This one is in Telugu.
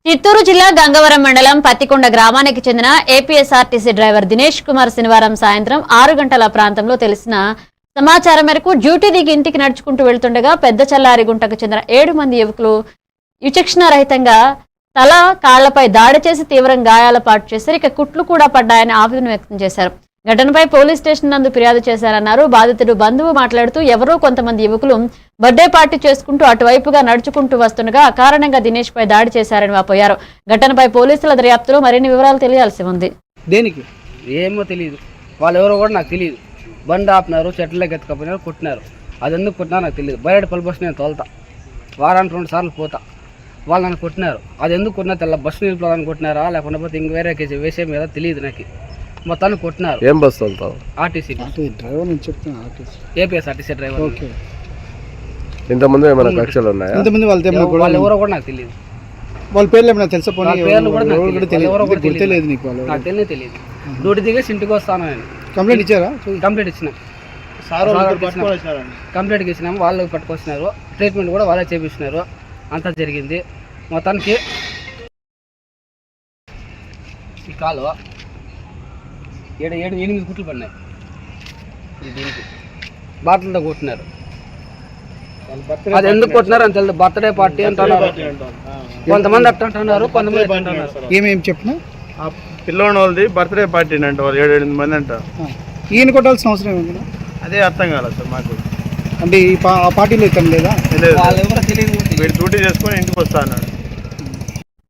చిత్తూరు జిల్లా గంగవరం మండలం పత్తికొండ గ్రామానికి చెందిన ఏపీఎస్ఆర్టీసీ డ్రైవర్ దినేష్ కుమార్ శనివారం సాయంత్రం 6 గంటల ప్రాంతంలో తెలిసిన సమాచారం మేరకు డ్యూటీ దిగి ఇంటికి నడుచుకుంటూ వెళ్తుండగా పెద్ద చల్లారిగుంటకు చెందిన 7 మంది యువకులు విచక్షణారహితంగా తల కాళ్లపై దాడి చేసి తీవ్రంగా గాయాల పాటు చేశారు. ఇక కుట్లు కూడా పడ్డాయని ఆవేదన వ్యక్తం చేశారు. ఘటనపై పోలీస్ స్టేషన్ నందు ఫిర్యాదు చేశారన్నారు. బాధితుడు బంధువు మాట్లాడుతూ ఎవరో కొంతమంది యువకులు బర్త్డే పార్టీ చేసుకుంటూ అటువైపుగా నడుచుకుంటూ వస్తుండగా అకారణంగా దినేష్ పై దాడి చేశారని వాపోయారు. ఘటనపై పోలీసుల దర్యాప్తులో మరిన్ని వివరాలు తెలియాల్సి ఉంది. దేనికి ఏమో తెలియదు, వాళ్ళు ఎవరో కూడా నాకు తెలియదు. బండి ఆపినారు, చెట్లకి ఎత్తుకపోయినారు, కొట్టినారు. అది ఎందుకు కొట్టినారో నాకు తెలియదు. బయట పలు నేను తోలుతా, వారానికి 2 సార్లు పోతా. వాళ్ళు నన్ను కొట్టినారు. అది ఎందుకు కొట్టినా తెల్ల బస్సు నిలుపులని కొట్టినారా లేకపోతే ఇంక వేరే కేసు వేసే మీద తెలియదు. నాకు మొత్తాన్ని కొట్టినారు. ఏం బస్సు వెళ్తావు? ఆర్టీసీ డ్రైవర్ నుంచి చెప్తున్నా. APSRTC driver. ఓకే, ఇంతమంది ఏమైనా కక్షలు ఉన్నాయా? ఇంతమంది వాళ్ళు ఎవరో కూడా నాకు తెలియదు. వాళ్ళ పేర్లు ఏమైనా తెలుసా? పేర్లు కూడా నాకు తెలియదు. నీకు వాళ్ళు నాకు తెలియదు. డ్యూటీ దిగేసి ఇంటికి వస్తాను నేను. కంప్లైంట్ ఇచ్చారా? కంప్లైంట్ ఇచ్చిన, కంప్లైంట్కి ఇచ్చినాము. వాళ్ళు పట్టుకొచ్చినారు. ట్రీట్మెంట్ కూడా వాళ్ళే చేపిస్తున్నారు. అంతా జరిగింది. మొత్తానికి ఈ కాలు 8 కుట్లు పడినాయి. దీనికి బాటిల్తో కొట్టినారు. అది ఎందుకు కొట్టినారు అని తెలియదు. బర్త్డే పార్టీ అంటున్నారు, కొంతమంది అట్ట అంటున్నారు, కొంతమంది ఏమేమి చెప్పినా పిల్లోని వాళ్ళది బర్త్డే పార్టీ అంట. వాళ్ళు 7-8 మంది అంట. ఈయన కొట్టాల్సిన అవసరం ఏమి? అదే అర్థం కాలేదు సార్ మాకు. అంటే ఆ పార్టీలో ఇతను లేదా? వాళ్ళు ఎవరో తెలియదు. మీరు డ్యూటీ చేసుకొని ఇంటికి వస్తా అన్నాడు.